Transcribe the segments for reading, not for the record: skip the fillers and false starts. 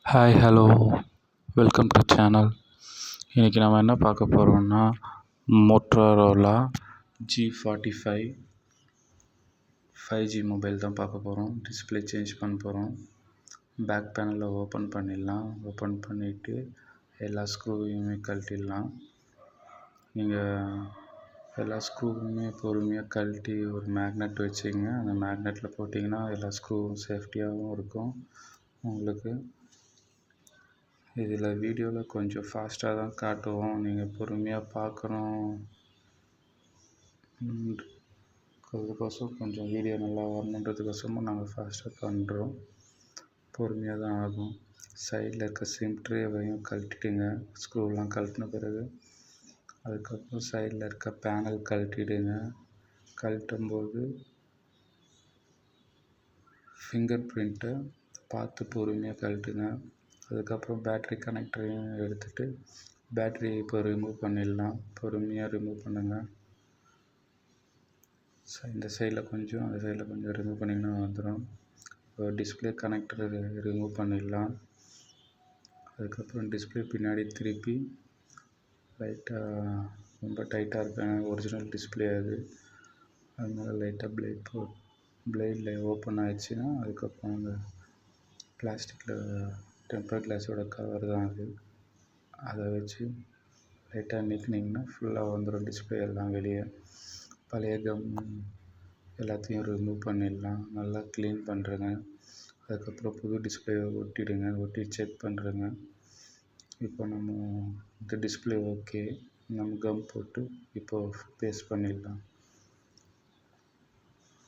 Hi hello welcome to channel. இன்றைக்கி நம்ம என்ன பார்க்க போகிறோம்னா மோட்டோரோலா G45 5G மொபைல் தான் பார்க்க போகிறோம். டிஸ்பிளே சேஞ்ச் பண்ண போகிறோம். பேக் பேனலில் ஓப்பன் பண்ணிடலாம். ஓப்பன் பண்ணிவிட்டு எல்லா ஸ்க்ரூவையுமே கழட்டிடலாம். நீங்கள் எல்லா ஸ்க்ரூவுமே பொறுமையாக கழட்டி ஒரு மேக்னெட் வச்சுங்க. அந்த மேக்னெட்டில் போட்டிங்கன்னா எல்லா ஸ்க்ரூவும் சேஃப்டியாகவும் இருக்கும். உங்களுக்கு இதில் வீடியோவில் கொஞ்சம் ஃபாஸ்ட்டாக தான் காட்டுவோம். நீங்கள் பொறுமையாக பார்க்கணும். அதுக்கோசரம் கொஞ்சம் வீடியோ நல்லா வரணுன்றதுக்கோசரமும் நாங்கள் ஃபாஸ்ட்டாக பண்ணுறோம். பொறுமையாக தான் ஆகும். சைடில் இருக்க சிம் ட்ரேவையும் கழட்டிடுங்க. ஸ்க்ரூலாம் கழட்டின பிறகு அதுக்கப்புறம் சைடில் இருக்க பேனல் கழட்டிடுங்க. கழட்டும்போது ஃபிங்கர் பிரிண்ட்டை பார்த்து பொறுமையாக கழட்டுங்க. அதுக்கப்புறம் பேட்ரி கனெக்டரையும் எடுத்துகிட்டு பேட்ரியை இப்போ ரிமூவ் பண்ணிடலாம். பொறுமையாக ரிமூவ் பண்ணுங்கள். இந்த சைடில் கொஞ்சம் அந்த சைடில் கொஞ்சம் ரிமூவ் பண்ணிங்கன்னா வந்துடும். இப்போ டிஸ்பிளே கனெக்டரை ரிமூவ் பண்ணிடலாம். அதுக்கப்புறம் டிஸ்பிளே பின்னாடி திருப்பி லைட்டாக ரொம்ப டைட்டாக இருப்பேன். ஒரிஜினல் டிஸ்பிளே அதனால லைட்டாக பிளேடில் ஓப்பன் ஆகிடுச்சின்னா அதுக்கப்புறம் அந்த பிளாஸ்டிக்கில் டெம்பர் கிளாஸோட கவர் தான் அதை வச்சு லைட்டாக நீக்கினீங்கன்னா ஃபுல்லாக வந்துடும். டிஸ்பிளே எல்லாம் வெளியே பழைய கம் எல்லாத்தையும் ரிமூவ் பண்ணிடலாம். நல்லா க்ளீன் பண்ணுறேங்க. அதுக்கப்புறம் புது டிஸ்பிளேவை ஒட்டிடுங்க. ஒட்டி செக் பண்ணுறேங்க. இப்போ நம்ம இந்த டிஸ்பிளே ஓகே. நம்ம கம் போட்டு இப்போது பேஸ்ட் பண்ணிடலாம்.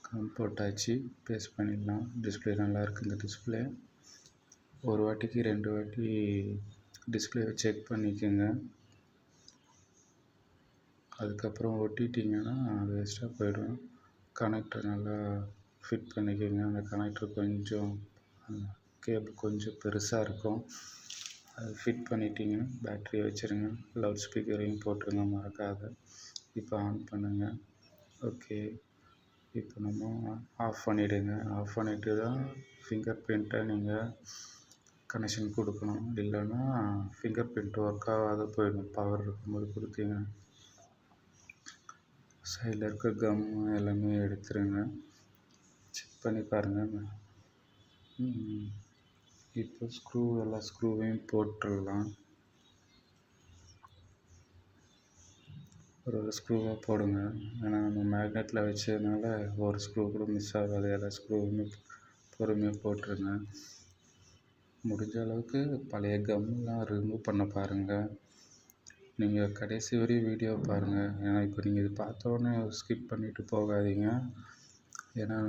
கம் போட்டாச்சு, பேஸ்ட் பண்ணிடலாம். டிஸ்பிளே நல்லா இருக்குது. இந்த டிஸ்பிளே ஒரு வாட்டிக்கு 2 வாட்டி டிஸ்பிளேவை செக் பண்ணிக்கோங்க. அதுக்கப்புறம் ஒட்டிட்டிங்கன்னா வேஸ்ட்டாக போயிடும். கனெக்டர் நல்லா ஃபிட் பண்ணிக்கோங்க. அந்த கனெக்டர் கொஞ்சம் கேபிள் கொஞ்சம் பெருசாக இருக்கும். அது ஃபிட் பண்ணிட்டீங்கன்னா பேட்டரியை வச்சுருங்க. லவுட் ஸ்பீக்கரையும் போட்டுருங்க மறக்காத. இப்போ ஆன் பண்ணுங்கள். ஓகே. இப்போ நம்ம ஆஃப் பண்ணிவிடுங்க. ஆஃப் பண்ணிவிட்டு தான் ஃபிங்கர் பிரிண்ட்டை நீங்கள் கனெக்ஷன் கொடுக்கணும். இல்லைன்னா ஃபிங்கர் பிரிண்ட் ஒர்க் ஆகாத போயிடும். பவர் இருக்கும்போது கொடுத்தீங்க. சைடில் இருக்க கம் எல்லாமே எடுத்துருங்க. செக் பண்ணி பாருங்கள். இப்போ எல்லா ஸ்க்ரூவையும் போட்டுடலாம். ஒரு ஸ்க்ரூவாக போடுங்க. ஏன்னா நம்ம மேக்னெட்டில் வச்சதுனால ஒரு ஸ்க்ரூ கூட மிஸ் ஆகாது. எல்லா ஸ்க்ரூவுமே பொறுமையாக போட்டுருங்க. முடிஞ்ச அளவுக்கு பழைய கம்லாம் ரிமூவ் பண்ண பாருங்கள். நீங்கள் கடைசி வரையும் வீடியோ பாருங்கள். ஏன்னா இப்போ நீங்கள் இது பார்த்தோன்னே ஸ்கிப் பண்ணிவிட்டு போகாதீங்க. ஏன்னா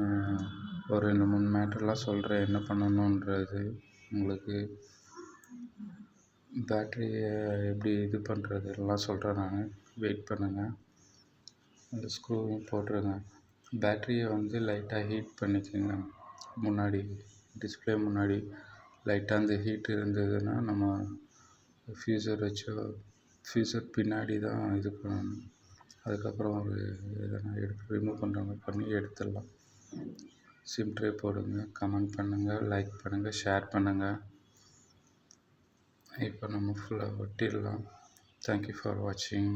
ஒரு 2-3 மேட்டர்லாம் சொல்கிறேன் என்ன பண்ணணுன்றது. உங்களுக்கு பேட்டரியை எப்படி இது பண்ணுறதுலாம் சொல்கிறேன் நான். வெயிட் பண்ணுங்கள். அந்த ஸ்க்ரூவையும் போட்டுருங்க. பேட்டரியை லைட்டாக ஹீட் பண்ணிக்கோங்க. முன்னாடி டிஸ்பிளே முன்னாடி லைட்டாக அந்த ஹீட் இருந்ததுன்னா நம்ம ஃபியூசர் பின்னாடி தான் இது பண்ணணும். அதுக்கப்புறம் எதனா ரிமூவ் பண்ணுற மாதிரி பண்ணி எடுத்துடலாம். சிம் ட்ரே போடுங்க. கமெண்ட் பண்ணுங்கள், லைக் பண்ணுங்கள், ஷேர் பண்ணுங்கள். இப்போ நம்ம ஃபுல்லாக ஒட்டிடலாம். தேங்க்யூ ஃபார் வாட்சிங்.